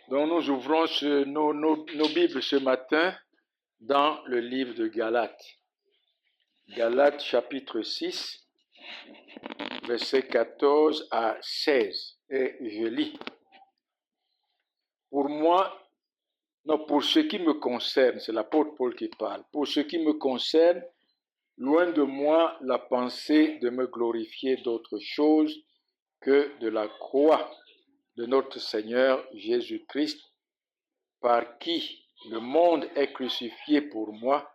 Donc nous ouvrons nos Bibles ce matin dans le livre de Galates. Galates chapitre 6, versets 14 à 16. Et je lis. Pour ce qui me concerne, c'est l'apôtre Paul qui parle. Pour ce qui me concerne, loin de moi la pensée de me glorifier d'autre chose que de la croix de notre Seigneur Jésus-Christ, par qui le monde est crucifié pour moi,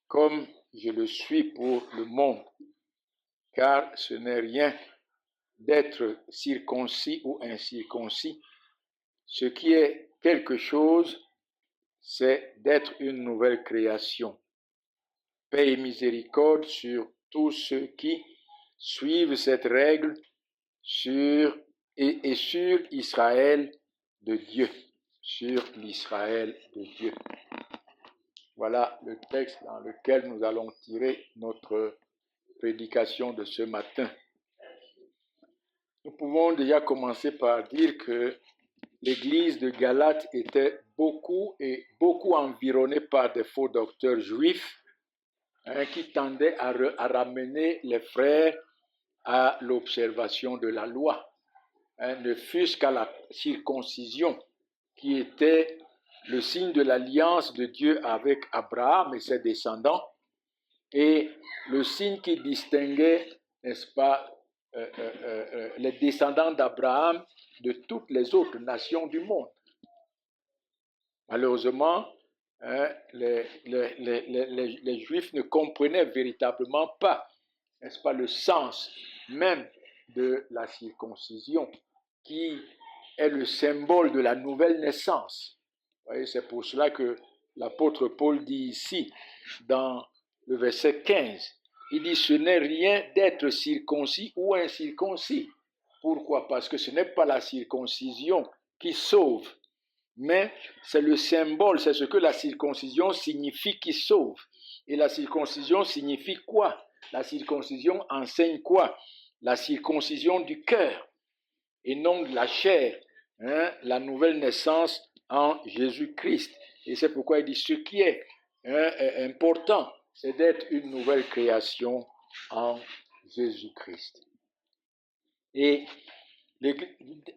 comme je le suis pour le monde. Car ce n'est rien d'être circoncis ou incirconcis. Ce qui est quelque chose, c'est d'être une nouvelle création. Paix et miséricorde sur tous ceux qui suivent cette règle sur Israël de Dieu. Sur l'Israël de Dieu. Voilà le texte dans lequel nous allons tirer notre prédication de ce matin. Nous pouvons déjà commencer par dire que l'église de Galates était beaucoup environnée par des faux docteurs juifs qui tendaient à ramener les frères à l'observation de la loi, ne fût-ce qu'à la circoncision, qui était le signe de l'alliance de Dieu avec Abraham et ses descendants, et le signe qui distinguait, n'est-ce pas, les descendants d'Abraham de toutes les autres nations du monde. Malheureusement, les Juifs ne comprenaient véritablement pas, n'est-ce pas, le sens même de la circoncision, qui est le symbole de la nouvelle naissance. Vous voyez, c'est pour cela que l'apôtre Paul dit ici, dans le verset 15, il dit « Ce n'est rien d'être circoncis ou incirconcis ». Pourquoi? Parce que ce n'est pas la circoncision qui sauve, mais c'est le symbole, c'est ce que la circoncision signifie qui sauve. Et la circoncision signifie quoi? La circoncision enseigne quoi? La circoncision du cœur et non de la chair, la nouvelle naissance en Jésus-Christ. Et c'est pourquoi il dit ce qui est important, c'est d'être une nouvelle création en Jésus-Christ. Et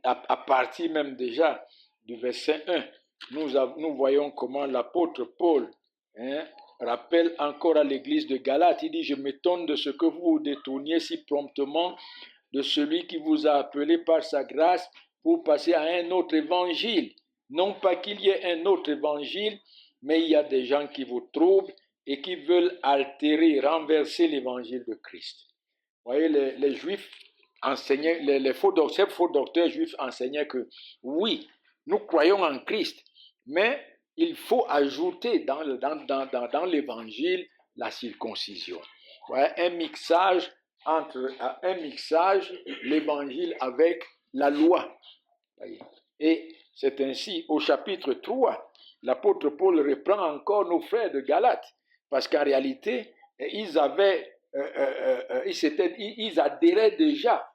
à partir même déjà du verset 1, nous voyons comment l'apôtre Paul rappelle encore à l'église de Galates. Il dit « Je m'étonne de ce que vous vous détourniez si promptement de celui qui vous a appelé par sa grâce pour passer à un autre évangile. Non pas qu'il y ait un autre évangile, mais il y a des gens qui vous troublent et qui veulent altérer, renverser l'évangile de Christ. » Vous voyez, les Juifs enseignaient, ces faux docteurs juifs enseignaient que oui, nous croyons en Christ, mais il faut ajouter dans l'évangile la circoncision. Voilà, un mixage l'évangile avec la loi. Et c'est ainsi, au chapitre 3, l'apôtre Paul reprend encore nos frères de Galates, parce qu'en réalité, ils adhéraient déjà,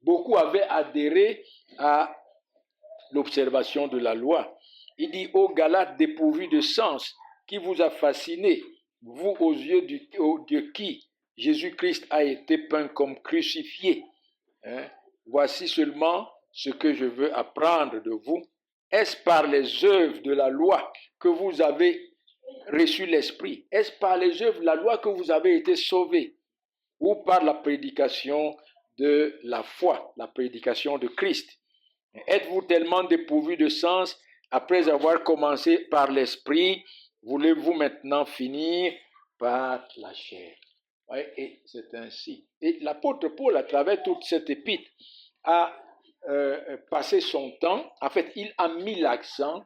beaucoup avaient adhéré à l'observation de la loi. Il dit, ô Galates dépourvus de sens, qui vous a fasciné, vous aux yeux de qui Jésus-Christ a été peint comme crucifié. Voici seulement ce que je veux apprendre de vous. Est-ce par les œuvres de la loi que vous avez reçu l'Esprit? Est-ce par les œuvres de la loi que vous avez été sauvés? Ou par la prédication de la foi, la prédication de Christ? Êtes-vous tellement dépourvus de sens après avoir commencé par l'Esprit? Voulez-vous maintenant finir par la chair? Ouais, et c'est ainsi. Et l'apôtre Paul, à travers toute cette épître, a passé son temps, en fait, il a mis l'accent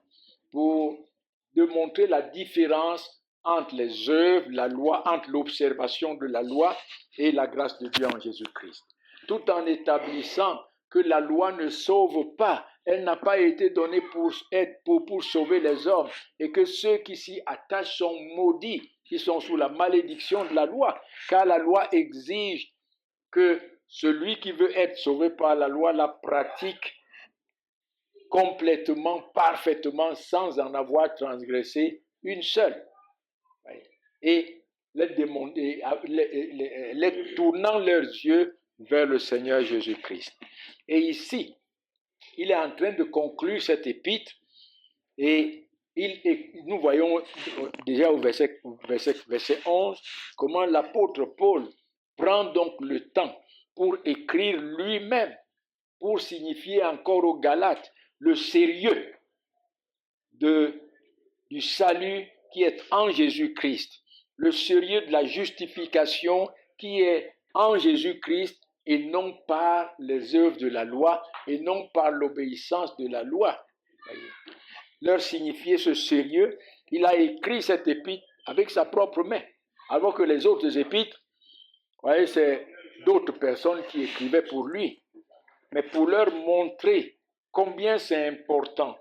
pour démontrer la différence entre les œuvres, la loi, entre l'observation de la loi et la grâce de Dieu en Jésus-Christ. Tout en établissant que la loi ne sauve pas, elle n'a pas été donnée pour sauver les hommes, et que ceux qui s'y attachent sont maudits, qui sont sous la malédiction de la loi, car la loi exige que celui qui veut être sauvé par la loi la pratique complètement, parfaitement, sans en avoir transgressé une seule. Et les tournant leurs yeux vers le Seigneur Jésus-Christ. Et ici, il est en train de conclure cette épître et nous voyons déjà au verset 11 comment l'apôtre Paul prend donc le temps pour écrire lui-même, pour signifier encore aux Galates le sérieux du salut qui est en Jésus-Christ, le sérieux de la justification qui est en Jésus-Christ et non par les œuvres de la loi et non par l'obéissance de la loi. Leur signifier ce sérieux, il a écrit cette épître avec sa propre main, alors que les autres épîtres, voyez, c'est d'autres personnes qui écrivaient pour lui. Mais pour leur montrer combien c'est important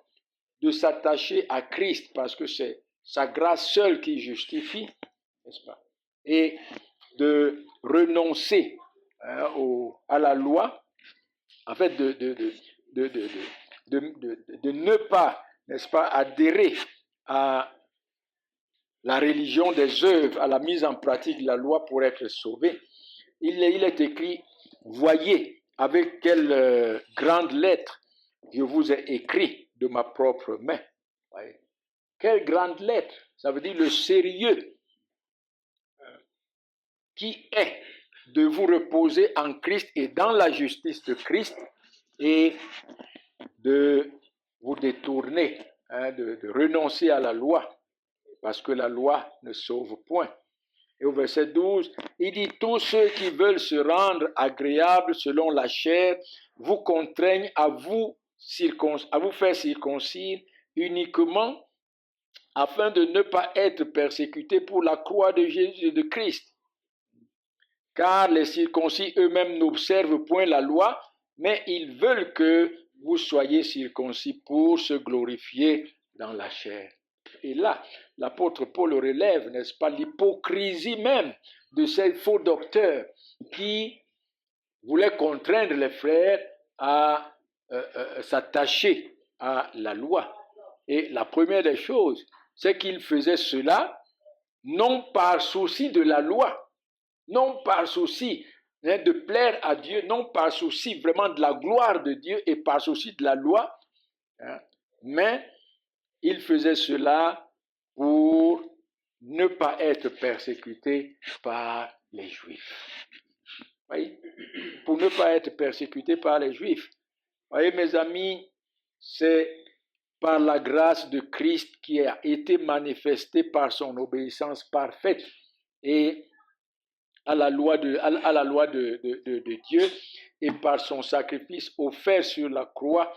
de s'attacher à Christ, parce que c'est sa grâce seule qui justifie, n'est-ce pas? Et de renoncer à la loi, en fait, de ne pas, n'est-ce pas, adhérer à la religion des œuvres, à la mise en pratique de la loi pour être sauvé. Il est écrit, voyez avec quelle grande lettre je vous ai écrit de ma propre main. Voyez. Quelle grande lettre, ça veut dire le sérieux qui est de vous reposer en Christ et dans la justice de Christ et de vous détourner, de renoncer à la loi, parce que la loi ne sauve point. Et au verset 12, il dit, tous ceux qui veulent se rendre agréables selon la chair vous contraignent à vous faire circoncire uniquement afin de ne pas être persécutés pour la croix de Jésus de Christ. Car les circoncis eux-mêmes n'observent point la loi, mais ils veulent que vous soyez circoncis pour se glorifier dans la chair. Et là, l'apôtre Paul relève, n'est-ce pas, l'hypocrisie même de ces faux docteurs qui voulaient contraindre les frères à s'attacher à la loi. Et la première des choses, c'est qu'ils faisaient cela non par souci de la loi, non par souci de plaire à Dieu, non par souci vraiment de la gloire de Dieu et par souci de la loi, mais ils faisaient cela pour ne pas être persécutés par les Juifs. Voyez? Pour ne pas être persécutés par les Juifs. Voyez, mes amis, c'est par la grâce de Christ qui a été manifestée par son obéissance parfaite et à la loi de Dieu et par son sacrifice offert sur la croix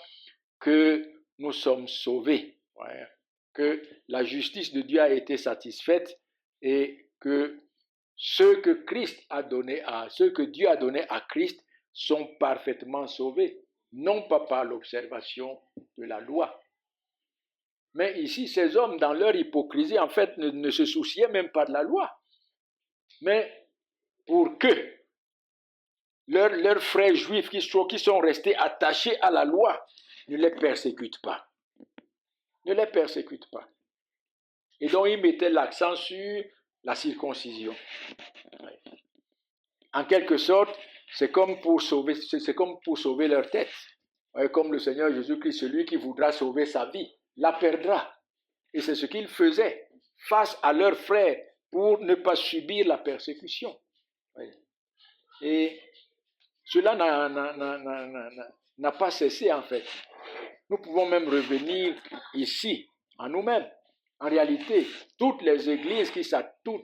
que nous sommes sauvés. Ouais. Que la justice de Dieu a été satisfaite et que ceux que Dieu a donné à Christ sont parfaitement sauvés, non pas par l'observation de la loi. Mais ici, ces hommes, dans leur hypocrisie, en fait, ne se souciaient même pas de la loi. Mais pour que leurs frères juifs qui sont restés attachés à la loi ne les persécutent pas. Ne les persécutent pas. Et donc, ils mettaient l'accent sur la circoncision. En quelque sorte, c'est comme pour sauver leur tête. Comme le Seigneur Jésus-Christ, celui qui voudra sauver sa vie, la perdra. Et c'est ce qu'ils faisaient face à leurs frères pour ne pas subir la persécution. Et cela n'a pas cessé en fait. Nous pouvons même revenir ici, en nous-mêmes. En réalité, toutes les églises,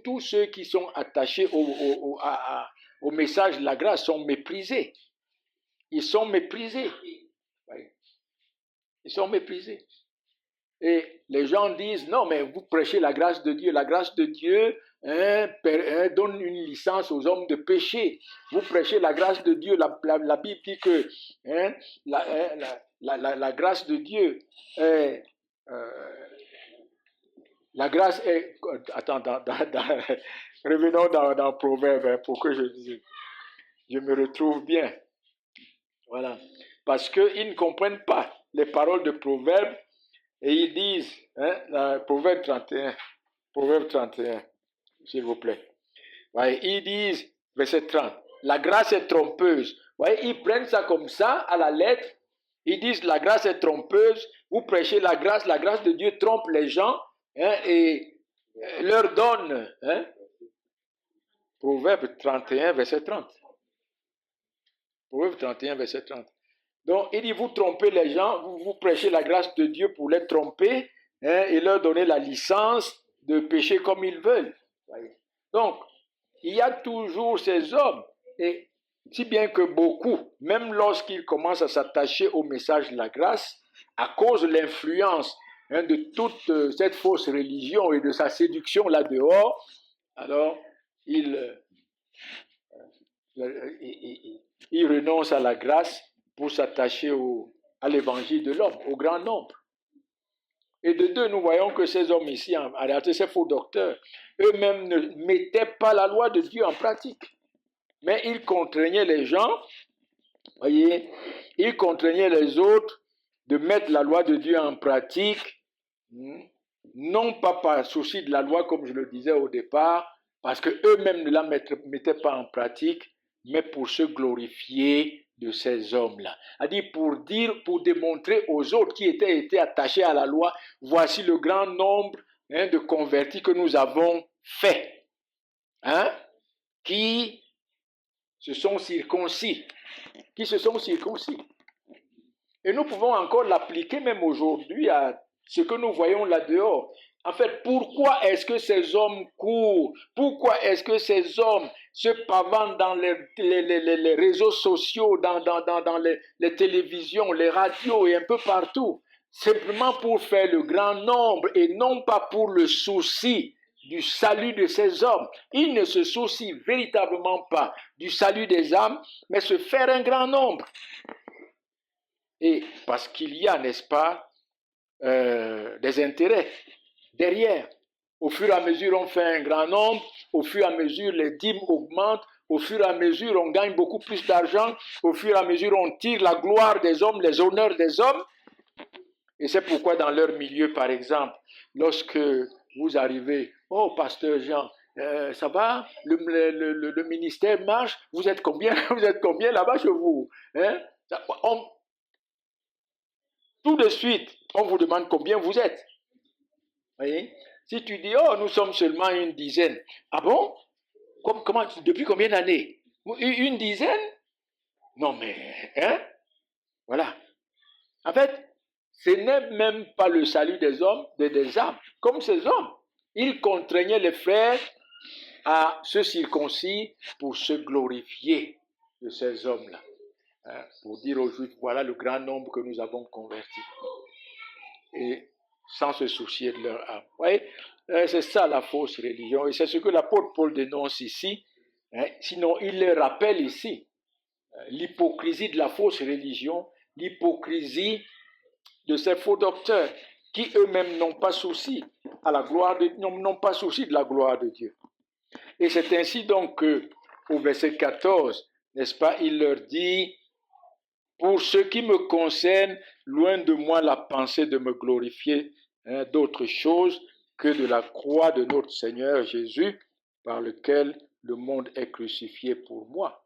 tous ceux qui sont attachés au message de la grâce sont méprisés. Ils sont méprisés. Ils sont méprisés. Et les gens disent, non, mais vous prêchez la grâce de Dieu. La grâce de Dieu donne une licence aux hommes de péché. Vous prêchez la grâce de Dieu. La Bible dit que la grâce de Dieu est... la grâce est... Attends, revenons dans Proverbe pour que je me retrouve bien. Voilà. Parce qu'ils ne comprennent pas les paroles de Proverbes et ils disent, Proverbe 31, s'il vous plaît. Ouais, ils disent, verset 30, la grâce est trompeuse. Ouais, ils prennent ça comme ça, à la lettre. Ils disent, la grâce est trompeuse. Vous prêchez la grâce de Dieu trompe les gens et leur donne. Proverbe 31, verset 30. Proverbe 31, verset 30. Donc, il dit, vous trompez les gens, vous prêchez la grâce de Dieu pour les tromper et leur donner la licence de pécher comme ils veulent. Donc, il y a toujours ces hommes, et si bien que beaucoup, même lorsqu'ils commencent à s'attacher au message de la grâce, à cause de l'influence de toute cette fausse religion et de sa séduction là-dehors, alors ils renoncent à la grâce pour s'attacher à l'évangile de l'homme, au grand nombre. Et de deux, nous voyons que ces hommes ici, en réalité, ces faux docteurs, eux-mêmes ne mettaient pas la loi de Dieu en pratique. Mais ils contraignaient les gens, voyez, ils contraignaient les autres de mettre la loi de Dieu en pratique, non pas par souci de la loi, comme je le disais au départ, parce qu'eux-mêmes ne la mettaient pas en pratique, mais pour se glorifier de ces hommes-là. C'est-à-dire pour démontrer aux autres qui étaient attachés à la loi, voici le grand nombre de convertis que nous avons faits, qui se sont circoncis, Et nous pouvons encore l'appliquer même aujourd'hui à ce que nous voyons là-dehors. En fait, pourquoi est-ce que ces hommes courent? Pourquoi est-ce que ces hommes se pavanent dans les réseaux sociaux, dans les télévisions, les radios et un peu partout? Simplement pour faire le grand nombre et non pas pour le souci du salut de ces hommes. Ils ne se soucient véritablement pas du salut des âmes, mais se faire un grand nombre. Et parce qu'il y a, n'est-ce pas, des intérêts derrière. Au fur et à mesure, on fait un grand nombre, au fur et à mesure, les dîmes augmentent, au fur et à mesure, on gagne beaucoup plus d'argent, au fur et à mesure, on tire la gloire des hommes, les honneurs des hommes. Et c'est pourquoi dans leur milieu, par exemple, lorsque vous arrivez, oh, pasteur Jean, ça va, le ministère marche, vous êtes combien là-bas chez vous? Tout de suite, on vous demande combien vous êtes. Voyez? Si tu dis, oh, nous sommes seulement une dizaine. Ah bon? Comment, depuis combien d'années? Une dizaine? Non, mais, voilà. En fait, ce n'est même pas le salut des hommes, des âmes. Comme ces hommes, ils contraignaient les frères à se circoncire pour se glorifier de ces hommes-là. Pour dire aux Juifs, voilà le grand nombre que nous avons convertis. Et sans se soucier de leur âme. Vous voyez, c'est ça la fausse religion. Et c'est ce que l'apôtre Paul dénonce ici. Sinon, il le rappelle ici. L'hypocrisie de la fausse religion, l'hypocrisie de ces faux docteurs qui eux-mêmes n'ont pas souci n'ont pas souci de la gloire de Dieu. Et c'est ainsi donc qu'au verset 14, n'est-ce pas, il leur dit, pour ce qui me concerne, loin de moi la pensée de me glorifier d'autre chose que de la croix de notre Seigneur Jésus, par lequel le monde est crucifié pour moi.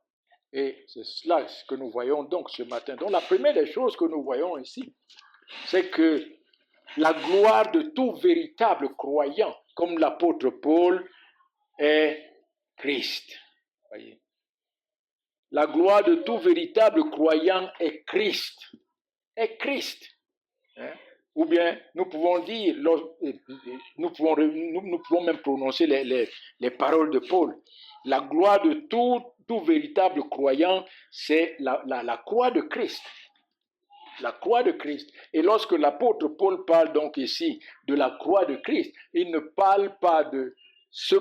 Et c'est cela que nous voyons donc ce matin. Donc la première des choses que nous voyons ici, c'est que la gloire de tout véritable croyant, comme l'apôtre Paul, est Christ. Voyez. La gloire de tout véritable croyant est Christ. Est Christ. Ou bien nous pouvons dire, nous pouvons même prononcer les paroles de Paul. La gloire de tout véritable croyant, c'est la croix de Christ. La croix de Christ. Et lorsque l'apôtre Paul parle donc ici de la croix de Christ, il ne parle pas de ces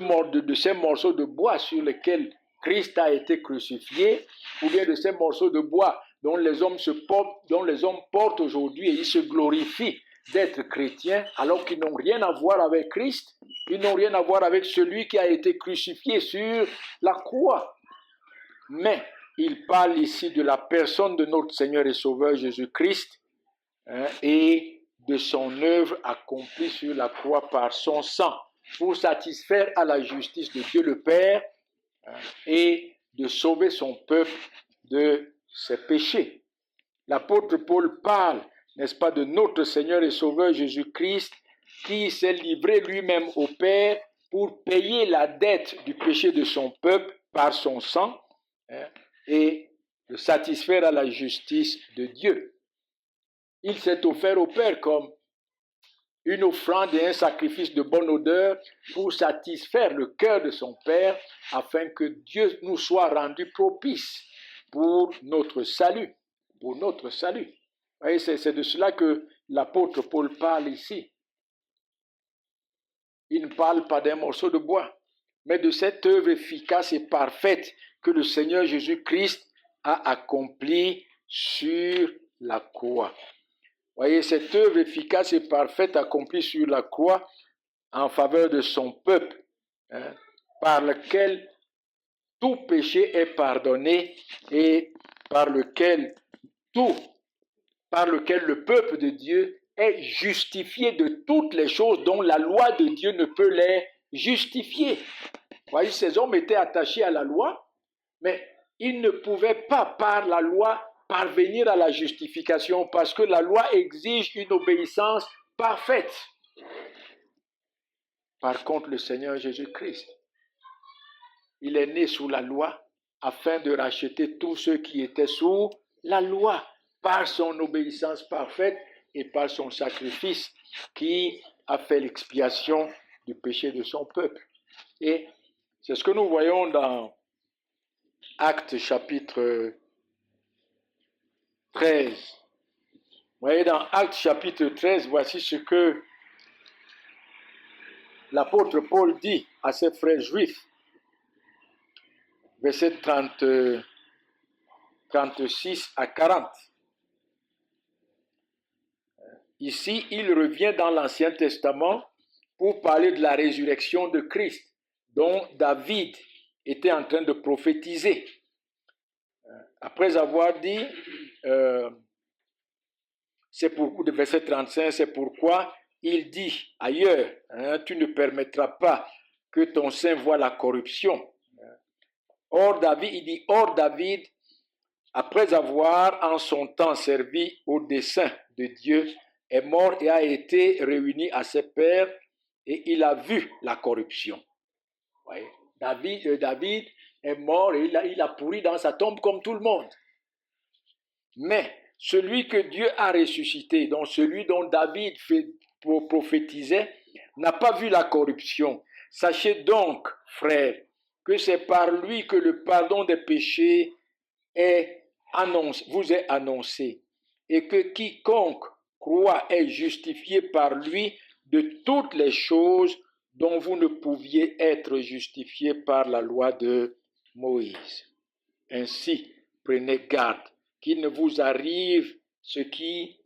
morceaux de bois sur lesquels Christ a été crucifié, ou bien de ces morceaux de bois dont les hommes portent aujourd'hui et ils se glorifient d'être chrétiens alors qu'ils n'ont rien à voir avec Christ, ils n'ont rien à voir avec celui qui a été crucifié sur la croix. Mais il parle ici de la personne de notre Seigneur et Sauveur Jésus-Christ, et de son œuvre accomplie sur la croix par son sang, pour satisfaire à la justice de Dieu le Père et de sauver son peuple de ses péchés. L'apôtre Paul parle, n'est-ce pas, de notre Seigneur et Sauveur Jésus-Christ qui s'est livré lui-même au Père pour payer la dette du péché de son peuple par son sang et de satisfaire à la justice de Dieu. Il s'est offert au Père comme une offrande et un sacrifice de bonne odeur pour satisfaire le cœur de son Père afin que Dieu nous soit rendu propice pour notre salut. Pour notre salut. Et c'est de cela que l'apôtre Paul parle ici. Il ne parle pas d'un morceau de bois, mais de cette œuvre efficace et parfaite que le Seigneur Jésus-Christ a accomplie sur la croix. Voyez, cette œuvre efficace et parfaite accomplie sur la croix en faveur de son peuple, par lequel tout péché est pardonné et par lequel le peuple de Dieu est justifié de toutes les choses dont la loi de Dieu ne peut les justifier. Vous voyez, ces hommes étaient attachés à la loi, mais ils ne pouvaient pas, par la loi, parvenir à la justification parce que la loi exige une obéissance parfaite. Par contre, le Seigneur Jésus-Christ, il est né sous la loi afin de racheter tous ceux qui étaient sous la loi par son obéissance parfaite et par son sacrifice qui a fait l'expiation du péché de son peuple. Et c'est ce que nous voyons dans Actes chapitre 13. Vous voyez, dans Actes chapitre 13, voici ce que l'apôtre Paul dit à ses frères juifs. Versets 36 à 40. Ici, il revient dans l'Ancien Testament pour parler de la résurrection de Christ, dont David était en train de prophétiser. Après avoir dit, verset 35, c'est pourquoi il dit ailleurs, tu ne permettras pas que ton sein voie la corruption. Or David, après avoir en son temps servi au dessein de Dieu, est mort et a été réuni à ses pères et il a vu la corruption. Voyez? David est mort et il a pourri dans sa tombe comme tout le monde. Mais celui que Dieu a ressuscité, donc celui dont David prophétisait, n'a pas vu la corruption. Sachez donc, frères, que c'est par lui que le pardon des péchés vous est annoncé, et que quiconque croit est justifié par lui de toutes les choses dont vous ne pouviez être justifiés par la loi de Moïse. Ainsi, prenez garde qu'il ne vous arrive ce qui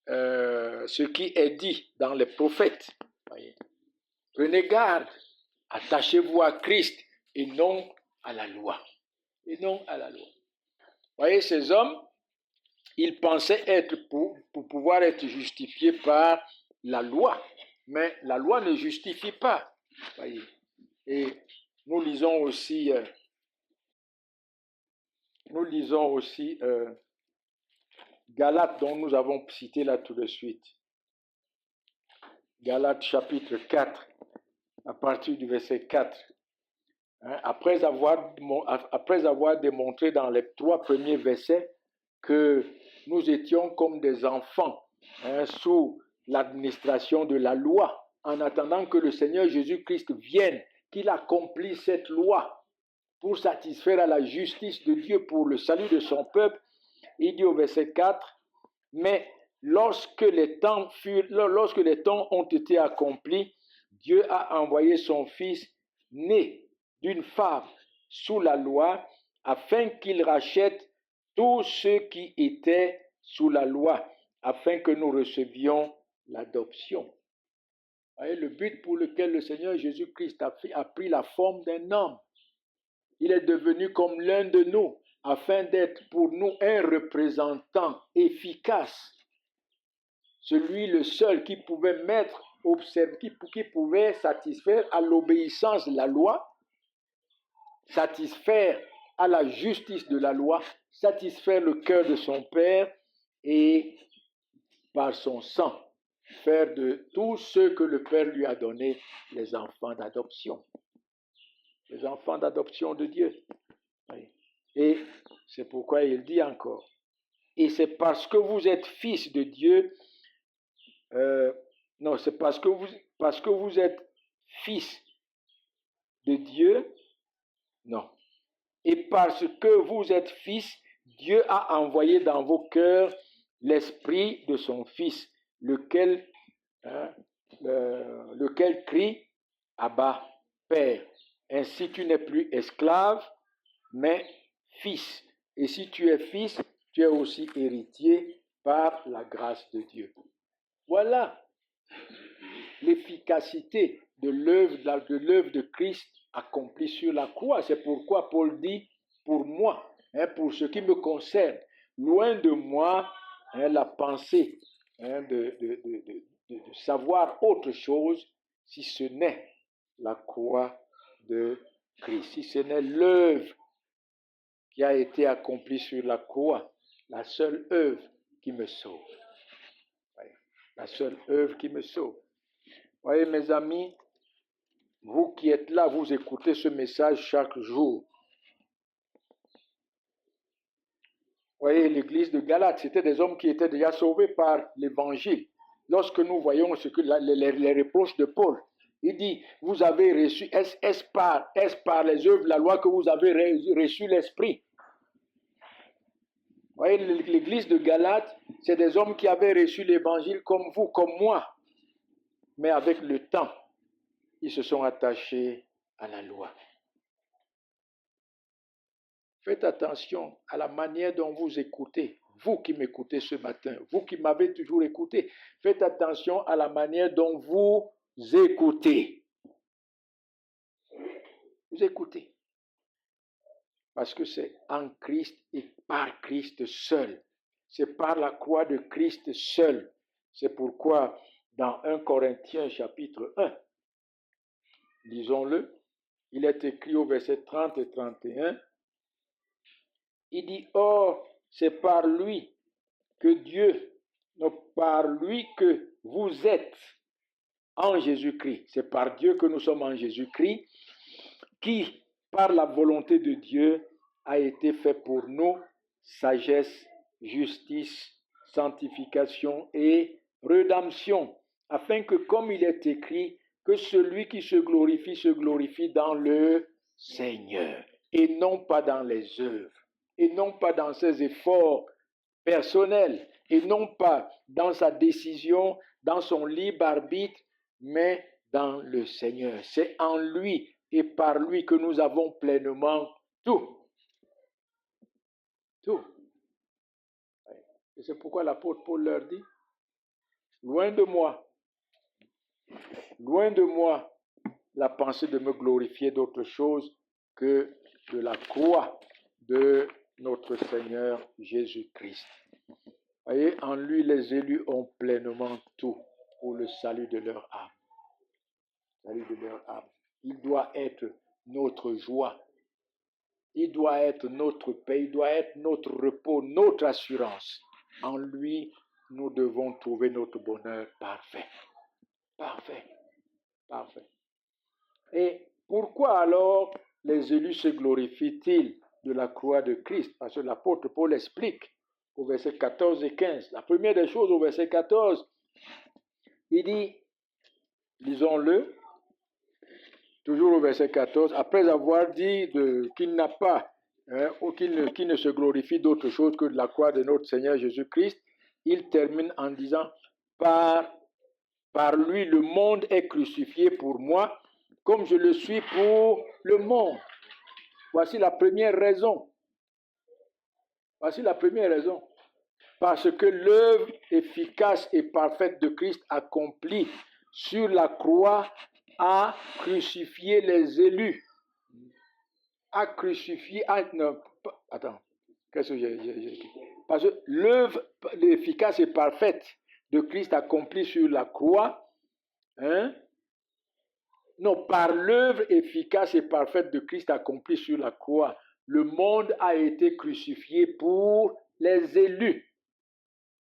est dit dans les prophètes. Voyez. Prenez garde, attachez-vous à Christ et non à la loi. Et non à la loi. Voyez, ces hommes, ils pensaient être pour pouvoir être justifiés par la loi. Mais la loi ne justifie pas. Voyez. Et nous lisons aussi Galates, dont nous avons cité là tout de suite. Galates chapitre 4, à partir du verset 4. Après avoir démontré dans les 3 premiers versets que nous étions comme des enfants sous l'administration de la loi, en attendant que le Seigneur Jésus-Christ vienne, qu'il accomplisse cette loi pour satisfaire à la justice de Dieu pour le salut de son peuple, il dit au verset 4, « Mais lorsque les temps ont été accomplis, Dieu a envoyé son Fils né d'une femme sous la loi, afin qu'il rachète tous ceux qui étaient sous la loi, afin que nous recevions l'adoption. » Voyez, le but pour lequel le Seigneur Jésus-Christ a pris la forme d'un homme, il est devenu comme l'un de nous, afin d'être pour nous un représentant efficace celui le seul qui pouvait qui pouvait satisfaire à l'obéissance de la loi, satisfaire à la justice de la loi, satisfaire le cœur de son Père et par son sang, faire de tous ceux que le Père lui a donnés les enfants d'adoption. Les enfants d'adoption de Dieu. Et c'est pourquoi il dit encore, et c'est parce que vous êtes fils de Dieu, non, c'est parce que vous êtes fils de Dieu, non. Et parce que vous êtes fils, Dieu a envoyé dans vos cœurs l'esprit de son Fils, lequel crie Abba, Père. Ainsi tu n'es plus esclave, mais fils. Et si tu es fils, tu es aussi héritier par la grâce de Dieu. Voilà l'efficacité de l'œuvre de Christ accomplie sur la croix. C'est pourquoi Paul dit, pour moi, pour ce qui me concerne, loin de moi la pensée de savoir autre chose si ce n'est la croix de Christ, si ce n'est l'œuvre qui a été accomplie sur la croix, la seule œuvre qui me sauve. La seule œuvre qui me sauve. Voyez, mes amis, vous qui êtes là, vous écoutez ce message chaque jour. Voyez, l'église de Galate, c'était des hommes qui étaient déjà sauvés par l'évangile. Lorsque nous voyons les reproches de Paul, il dit, vous avez reçu, est-ce par les œuvres de la loi que vous avez reçu l'esprit? Voyez, l'église de Galate, c'est des hommes qui avaient reçu l'évangile comme vous, comme moi. Mais avec le temps, ils se sont attachés à la loi. Faites attention à la manière dont vous écoutez. Vous qui m'écoutez ce matin, vous qui m'avez toujours écouté, faites attention à la manière dont vous écoutez. Vous écoutez. Parce que c'est en Christ et par Christ seul. C'est par la croix de Christ seul. C'est pourquoi dans 1 Corinthiens chapitre 1, lisons-le, il est écrit au verset 30 et 31, il dit, or, c'est par lui que Dieu, non, par lui que vous êtes en Jésus-Christ. C'est par Dieu que nous sommes en Jésus-Christ, qui, par la volonté de Dieu, a été fait pour nous sagesse, justice, sanctification et rédemption, afin que, comme il est écrit, que celui qui se glorifie dans le Seigneur, et non pas dans les œuvres, et non pas dans ses efforts personnels, et non pas dans sa décision, dans son libre arbitre, mais dans le Seigneur. C'est en lui et par lui que nous avons pleinement tout. Tout. Et c'est pourquoi l'apôtre Paul leur dit, loin de moi la pensée de me glorifier d'autre chose que de la croix de notre Seigneur Jésus-Christ. Voyez, en lui, les élus ont pleinement tout pour le salut de leur âme. Salut de leur âme. Il doit être notre joie. Il doit être notre paix. Il doit être notre repos, notre assurance. En lui, nous devons trouver notre bonheur parfait. Parfait. Parfait. Et pourquoi alors les élus se glorifient-ils de la croix de Christ? Parce que l'apôtre Paul explique au verset 14 et 15. La première des choses au verset 14, il dit, lisons-le, toujours au verset 14, après avoir dit qu'il n'a pas, ou qu'il ne se glorifie d'autre chose que de la croix de notre Seigneur Jésus-Christ, il termine en disant, par lui le monde est crucifié pour moi, comme je le suis pour le monde. Voici la première raison. Voici la première raison. Parce que l'œuvre efficace et parfaite de Christ accomplie sur la croix a crucifié les élus. A crucifié... Attends. Qu'est-ce que j'ai... Parce que l'œuvre efficace et parfaite de Christ accompli sur la croix, hein? Non, par l'œuvre efficace et parfaite de Christ accompli sur la croix, le monde a été crucifié pour les élus.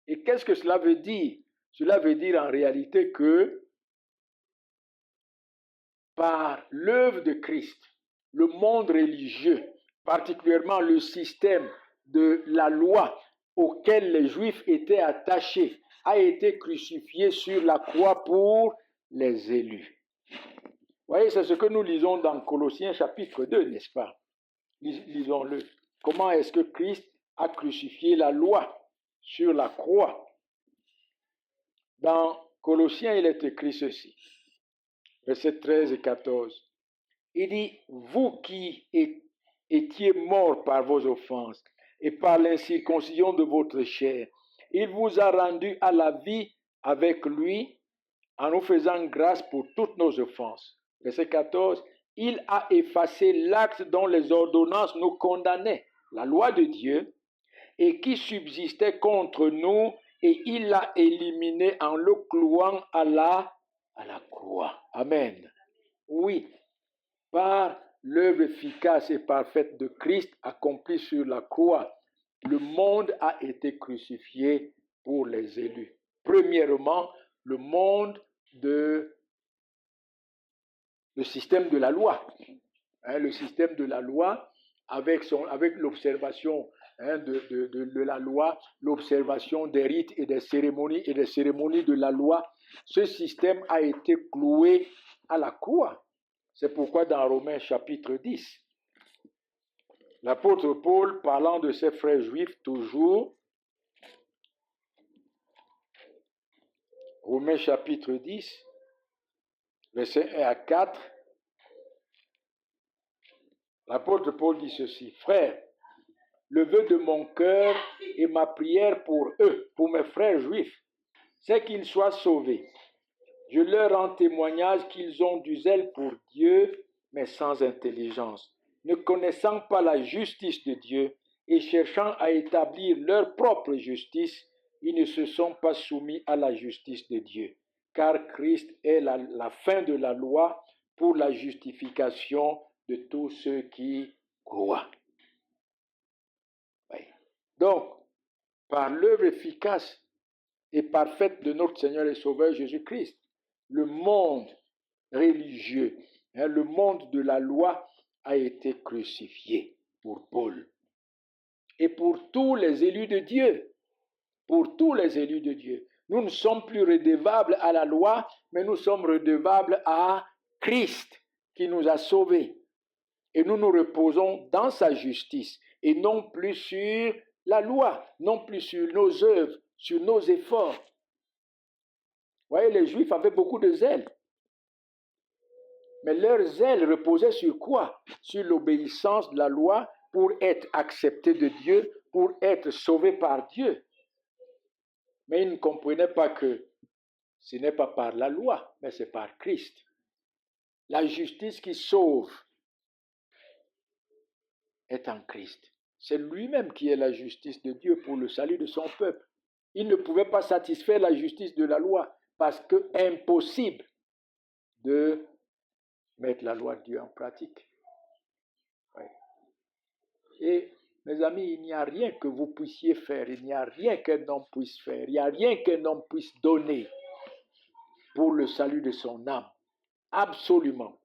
Et qu'est-ce que cela veut dire? Cela veut dire en réalité que par l'œuvre de Christ, le monde religieux, particulièrement le système de la loi auquel les Juifs étaient attachés, a été crucifié sur la croix pour les élus. Vous voyez, c'est ce que nous lisons dans Colossiens chapitre 2, n'est-ce pas? Lisons-le. Comment est-ce que Christ a crucifié la loi sur la croix? Dans Colossiens, il est écrit ceci, versets 13 et 14. Il dit, vous qui étiez morts par vos offenses et par l'incirconcision de votre chair, il vous a rendu à la vie avec lui en nous faisant grâce pour toutes nos offenses. Verset 14, il a effacé l'acte dont les ordonnances nous condamnaient, la loi de Dieu, et qui subsistait contre nous, et il l'a éliminé en le clouant à la croix. Amen. Oui, par l'œuvre efficace et parfaite de Christ accomplie sur la croix, le monde a été crucifié pour les élus. Premièrement, le monde le système de la loi. Le système de la loi avec l'observation de la loi, l'observation des rites et des cérémonies de la loi. Ce système a été cloué à la croix. C'est pourquoi dans Romains chapitre 10, l'apôtre Paul, parlant de ses frères juifs toujours, Romains chapitre 10, versets 1 à 4, l'apôtre Paul dit ceci, « Frères, le vœu de mon cœur et ma prière pour eux, pour mes frères juifs, c'est qu'ils soient sauvés. Je leur rends témoignage qu'ils ont du zèle pour Dieu, mais sans intelligence, ne connaissant pas la justice de Dieu et cherchant à établir leur propre justice, ils ne se sont pas soumis à la justice de Dieu, car Christ est la fin de la loi pour la justification de tous ceux qui croient. » Oui. Donc, par l'œuvre efficace et parfaite de notre Seigneur et Sauveur Jésus-Christ, le monde religieux, le monde de la loi a été crucifié pour Paul. Et pour tous les élus de Dieu, nous ne sommes plus redevables à la loi, mais nous sommes redevables à Christ qui nous a sauvés. Et nous nous reposons dans sa justice et non plus sur la loi, non plus sur nos œuvres, sur nos efforts. Vous voyez, les Juifs avaient beaucoup de zèle. Mais leur zèle reposait sur quoi? Sur l'obéissance de la loi pour être acceptés de Dieu, pour être sauvés par Dieu. Mais ils ne comprenaient pas que ce n'est pas par la loi, mais c'est par Christ. La justice qui sauve est en Christ. C'est lui-même qui est la justice de Dieu pour le salut de son peuple. Il ne pouvait pas satisfaire la justice de la loi parce que impossible de mettre la loi de Dieu en pratique. Oui. Et mes amis, il n'y a rien que vous puissiez faire, il n'y a rien qu'un homme puisse faire, il n'y a rien qu'un homme puisse donner pour le salut de son âme. Absolument.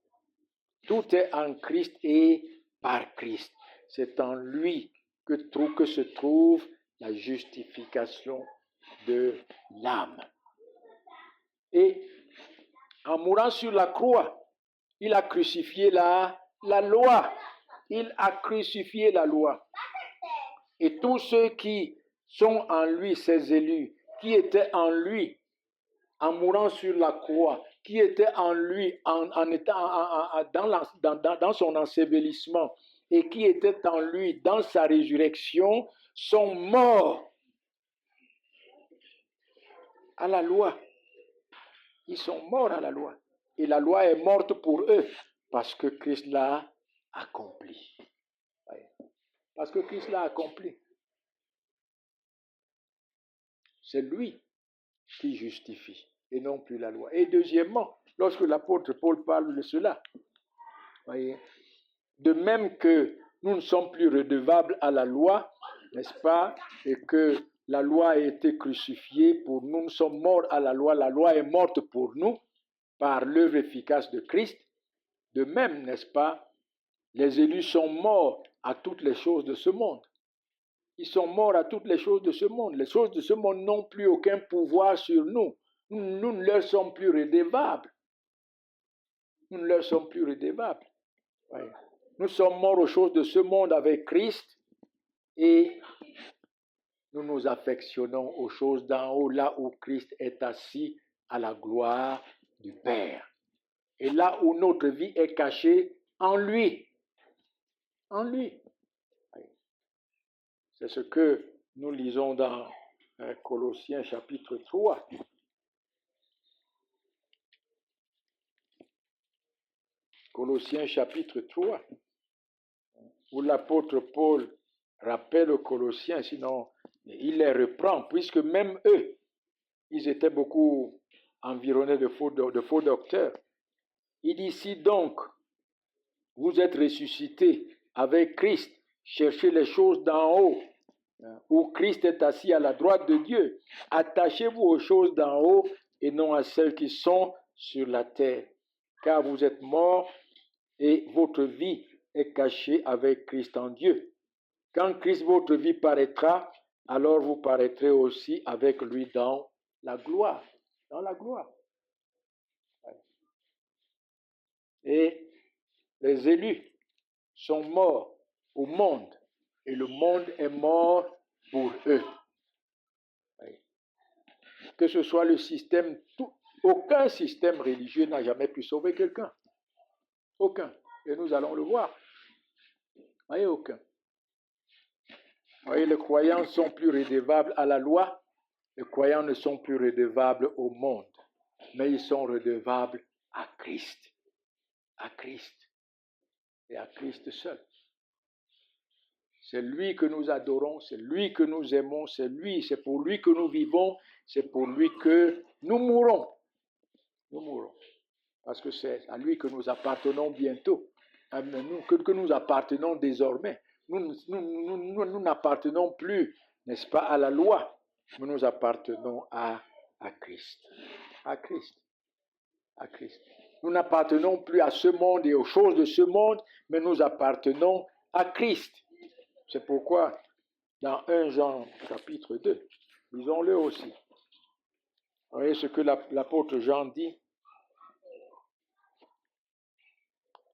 Tout est en Christ et par Christ. C'est en lui que se trouve la justification de l'âme. Et en mourant sur la croix, il a crucifié la loi. Il a crucifié la loi. Et tous ceux qui sont en lui, ses élus, qui étaient en lui, en mourant sur la croix, qui étaient en lui, en étant dans son ensevelissement, et qui étaient en lui dans sa résurrection, sont morts à la loi. Ils sont morts à la loi. Et la loi est morte pour eux, parce que Christ l'a accompli. Parce que Christ l'a accompli. C'est lui qui justifie et non plus la loi. Et deuxièmement, lorsque l'apôtre Paul parle de cela, voyez, de même que nous ne sommes plus redevables à la loi, n'est-ce pas, et que la loi a été crucifiée pour nous, nous sommes morts à la loi est morte pour nous par l'œuvre efficace de Christ. De même, n'est-ce pas, les élus sont morts à toutes les choses de ce monde. Ils sont morts à toutes les choses de ce monde. Les choses de ce monde n'ont plus aucun pouvoir sur nous. Nous ne leur sommes plus redevables. Nous ne leur sommes plus redevables. Ouais. Nous sommes morts aux choses de ce monde avec Christ et nous nous affectionnons aux choses d'en haut, là où Christ est assis à la gloire du Père. Et là où notre vie est cachée en lui. En lui. C'est ce que nous lisons dans Colossiens chapitre 3. Colossiens chapitre 3, où l'apôtre Paul rappelle aux Colossiens, sinon il les reprend, puisque même eux, ils étaient beaucoup environnés de faux docteurs. Il dit ici donc, vous êtes ressuscités avec Christ, cherchez les choses d'en haut, où Christ est assis à la droite de Dieu. Attachez-vous aux choses d'en haut et non à celles qui sont sur la terre, car vous êtes morts et votre vie est cachée avec Christ en Dieu. Quand Christ, votre vie, paraîtra, alors vous paraîtrez aussi avec lui dans la gloire. Dans la gloire. Et les élus sont morts au monde et le monde est mort pour eux. Que ce soit le système, aucun système religieux n'a jamais pu sauver quelqu'un. Aucun. Et nous allons le voir. Voyez, aucun. Voyez, les croyants ne sont plus redevables à la loi. Les croyants ne sont plus redevables au monde. Mais ils sont redevables à Christ. À Christ. Et à Christ seul. C'est lui que nous adorons, c'est lui que nous aimons, c'est pour lui que nous vivons, c'est pour lui que nous mourrons. Nous mourrons. Parce que c'est à lui que nous appartenons bientôt, que nous appartenons désormais. Nous n'appartenons plus, n'est-ce pas, à la loi, mais nous appartenons à Christ. À Christ. À Christ. Nous n'appartenons plus à ce monde et aux choses de ce monde, mais nous appartenons à Christ. C'est pourquoi, dans 1 Jean chapitre 2, lisons-le aussi. Vous voyez ce que l'apôtre Jean dit,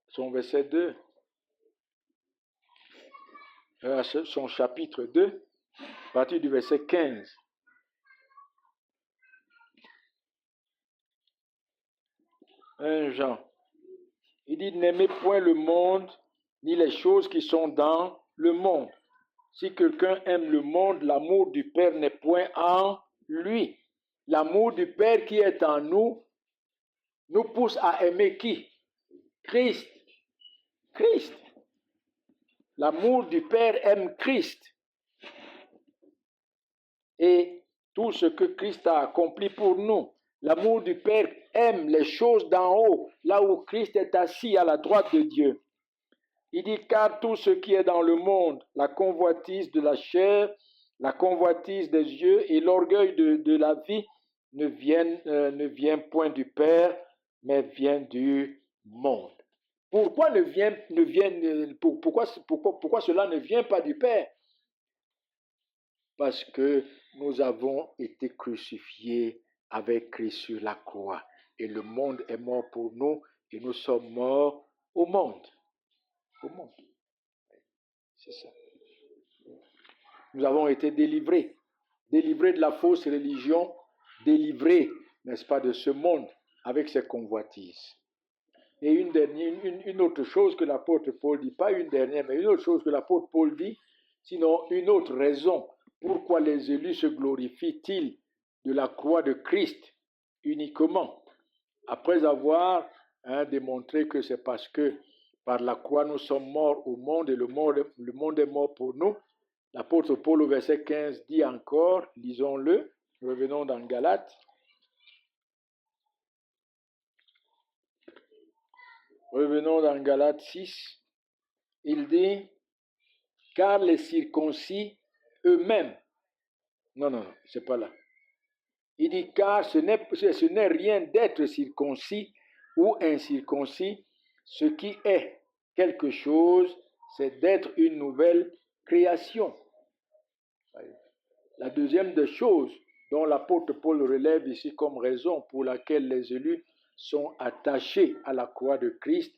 son verset 2, son chapitre 2, à partir du verset 15. Jean. Il dit, n'aimez point le monde, ni les choses qui sont dans le monde. Si quelqu'un aime le monde, l'amour du Père n'est point en lui. L'amour du Père qui est en nous pousse à aimer qui? Christ. Christ. L'amour du Père aime Christ. Et tout ce que Christ a accompli pour nous. L'amour du Père aime les choses d'en haut, là où Christ est assis à la droite de Dieu. Il dit, car tout ce qui est dans le monde, la convoitise de la chair, la convoitise des yeux et l'orgueil de la vie ne vient point du Père, mais vient du monde. Pourquoi cela ne vient pas du Père? Parce que nous avons été crucifiés avec Christ sur la croix. Et le monde est mort pour nous et nous sommes morts au monde. Au monde. C'est ça. Nous avons été délivrés de la fausse religion, délivrés, n'est-ce pas, de ce monde avec ses convoitises. Et une autre chose que l'apôtre Paul dit, pas une dernière, mais une autre chose que l'apôtre Paul dit, sinon une autre raison pourquoi les élus se glorifient-ils de la croix de Christ uniquement, après avoir démontré que c'est parce que par la croix nous sommes morts au monde et le monde est mort pour nous. L'apôtre Paul au verset 15 dit encore, lisons-le, revenons dans Galates, Revenons dans Galates 6. Il dit, car les circoncis eux-mêmes, non, c'est pas là. Il dit, car ce n'est rien d'être circoncis ou incirconcis, ce qui est quelque chose, c'est d'être une nouvelle création. La deuxième des choses dont l'apôtre Paul relève ici comme raison pour laquelle les élus sont attachés à la croix de Christ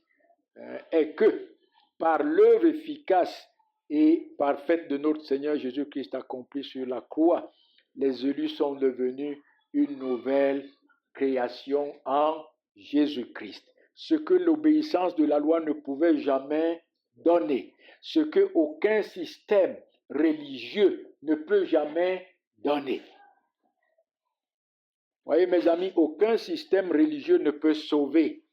est que par l'œuvre efficace et parfaite de notre Seigneur Jésus-Christ accomplie sur la croix, les élus sont devenus une nouvelle création en Jésus-Christ. Ce que l'obéissance de la loi ne pouvait jamais donner, ce que aucun système religieux ne peut jamais donner. Voyez mes amis, aucun système religieux ne peut sauver,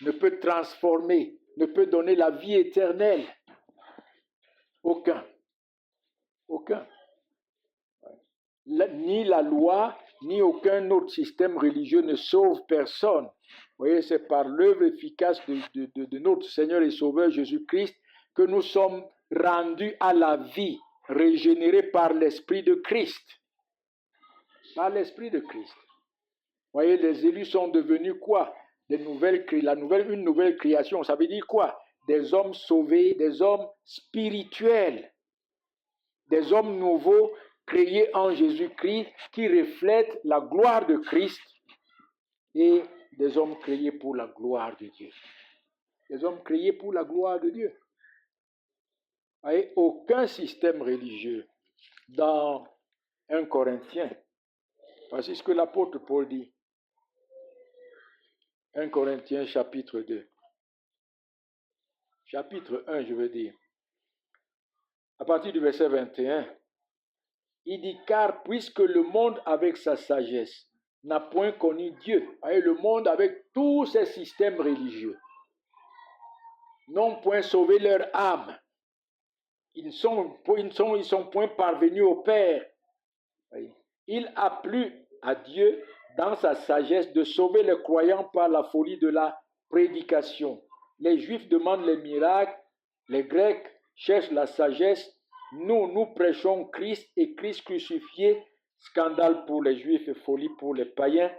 ne peut transformer, ne peut donner la vie éternelle. Aucun. Ni la loi, ni aucun autre système religieux ne sauve personne. Vous voyez, c'est par l'œuvre efficace de notre Seigneur et Sauveur Jésus-Christ que nous sommes rendus à la vie, régénérés par l'Esprit de Christ. Par l'Esprit de Christ. Vous voyez, les élus sont devenus quoi? Une nouvelle création. Ça veut dire quoi? Des hommes sauvés, des hommes spirituels, des hommes nouveaux créés en Jésus-Christ qui reflètent la gloire de Christ et des hommes créés pour la gloire de Dieu. Des hommes créés pour la gloire de Dieu. Vous voyez, aucun système religieux dans 1 Corinthiens, voici ce que l'apôtre Paul dit. 1 Corinthiens chapitre 2. Chapitre 1, je veux dire. À partir du verset 21, il dit, car puisque le monde avec sa sagesse n'a point connu Dieu, voyez, le monde avec tous ses systèmes religieux, n'ont point sauvé leur âme. Ils ne sont point parvenus au Père. Voyez. Il a plu à Dieu, dans sa sagesse, de sauver les croyants par la folie de la prédication. Les Juifs demandent les miracles, les Grecs cherchent la sagesse. Nous prêchons Christ et Christ crucifié, scandale pour les Juifs et folie pour les païens,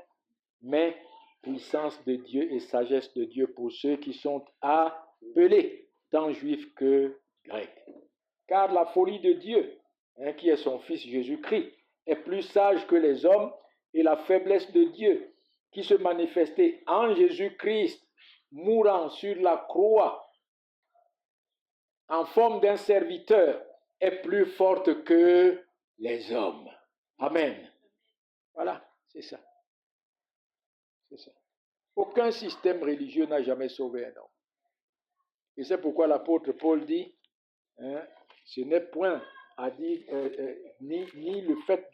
mais puissance de Dieu et sagesse de Dieu pour ceux qui sont appelés, tant Juifs que Grecs. Car la folie de Dieu, qui est son Fils Jésus-Christ, est plus sage que les hommes, et la faiblesse de Dieu, qui se manifestait en Jésus-Christ, mourant sur la croix, en forme d'un serviteur, est plus forte que les hommes. Amen. Voilà, c'est ça. C'est ça. Aucun système religieux n'a jamais sauvé un homme. Et c'est pourquoi l'apôtre Paul dit, ce n'est point à dire ni le fait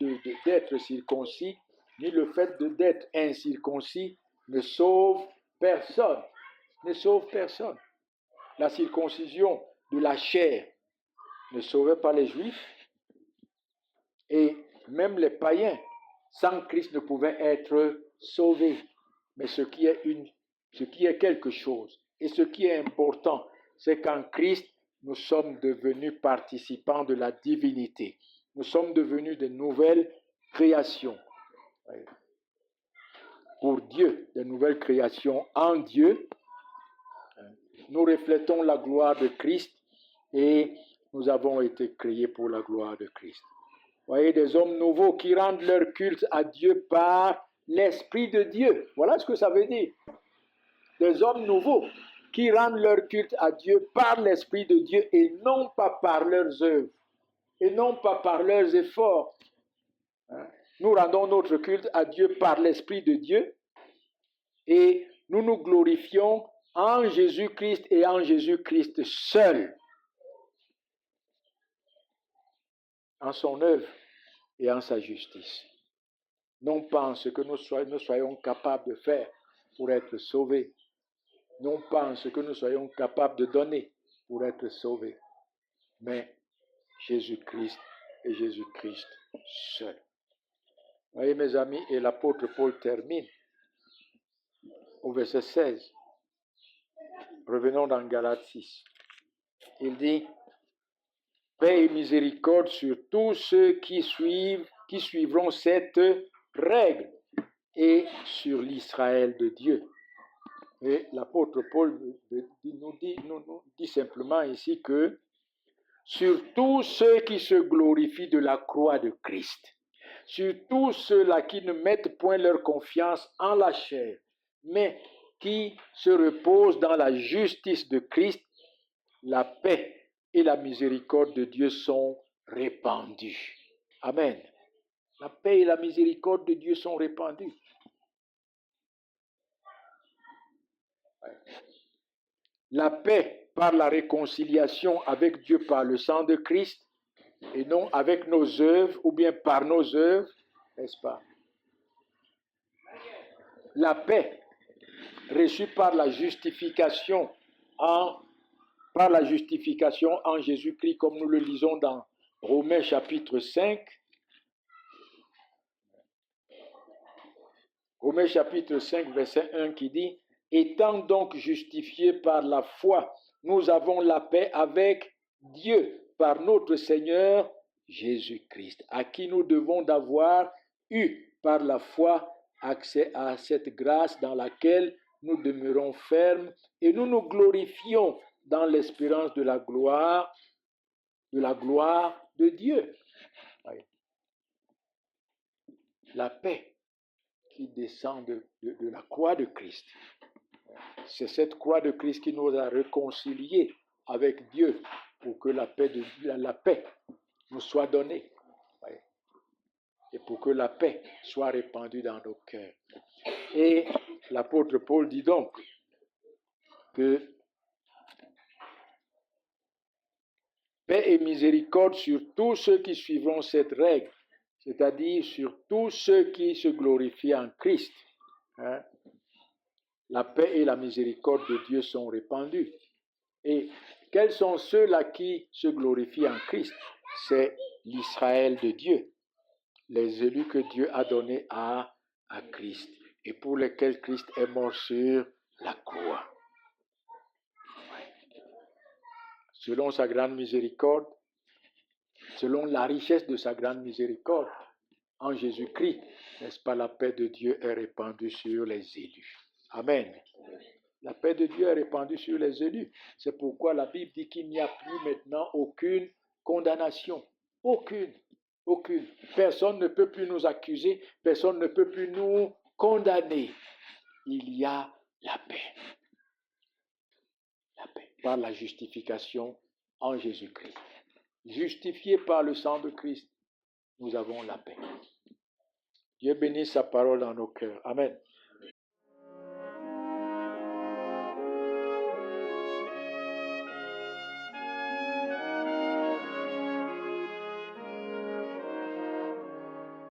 d'être circoncis, ni le fait d'être incirconcis ne sauve personne. Ne sauve personne. La circoncision de la chair ne sauvait pas les Juifs, et même les païens, sans Christ, ne pouvaient être sauvés. Mais ce qui est quelque chose, et ce qui est important, c'est qu'en Christ, nous sommes devenus participants de la divinité. Nous sommes devenus de nouvelles créations. Pour Dieu, de nouvelles créations en Dieu. Nous reflétons la gloire de Christ et nous avons été créés pour la gloire de Christ. Voyez, des hommes nouveaux qui rendent leur culte à Dieu par l'Esprit de Dieu. Voilà ce que ça veut dire. Des hommes nouveaux qui rendent leur culte à Dieu par l'Esprit de Dieu et non pas par leurs œuvres, et non pas par leurs efforts. Nous rendons notre culte à Dieu par l'Esprit de Dieu et nous nous glorifions en Jésus-Christ et en Jésus-Christ seul, en son œuvre et en sa justice. Non pas en ce que nous soyons capables de faire pour être sauvés, non pas en ce que nous soyons capables de donner pour être sauvés, mais Jésus-Christ et Jésus-Christ seul. Vous voyez mes amis, et l'apôtre Paul termine au verset 16. Revenons dans Galates 6. Il dit, paix et miséricorde sur tous ceux qui suivront cette règle et sur l'Israël de Dieu. Et l'apôtre Paul nous dit simplement ici que sur tous ceux qui se glorifient de la croix de Christ, sur tous ceux-là qui ne mettent point leur confiance en la chair, mais qui se reposent dans la justice de Christ, la paix et la miséricorde de Dieu sont répandues. Amen. La paix et la miséricorde de Dieu sont répandues. La paix par la réconciliation avec Dieu par le sang de Christ et non avec nos œuvres ou bien par nos œuvres, n'est-ce pas? La paix reçue par la justification en Jésus-Christ, comme nous le lisons dans Romains chapitre 5. Romains chapitre 5, verset 1 qui dit, « Étant donc justifiés par la foi, nous avons la paix avec Dieu par notre Seigneur Jésus-Christ, à qui nous devons d'avoir eu par la foi accès à cette grâce dans laquelle nous demeurons fermes et nous nous glorifions dans l'espérance de la gloire de Dieu. » La paix qui descend de la croix de Christ. C'est cette croix de Christ qui nous a réconciliés avec Dieu pour que la paix nous soit donnée. Et pour que la paix soit répandue dans nos cœurs. Et l'apôtre Paul dit donc que paix et miséricorde sur tous ceux qui suivront cette règle, c'est-à-dire sur tous ceux qui se glorifient en Christ. La paix et la miséricorde de Dieu sont répandues. Et quels sont ceux-là qui se glorifient en Christ? C'est l'Israël de Dieu, les élus que Dieu a donnés à Christ et pour lesquels Christ est mort sur la croix. Selon sa grande miséricorde, selon la richesse de sa grande miséricorde, en Jésus-Christ, n'est-ce pas, la paix de Dieu est répandue sur les élus. Amen. La paix de Dieu est répandue sur les élus. C'est pourquoi la Bible dit qu'il n'y a plus maintenant aucune condamnation. Aucune. Personne ne peut plus nous accuser, personne ne peut plus nous condamner. Il y a la paix. La paix par la justification en Jésus-Christ. Justifiés par le sang de Christ, nous avons la paix. Dieu bénisse sa parole dans nos cœurs. Amen.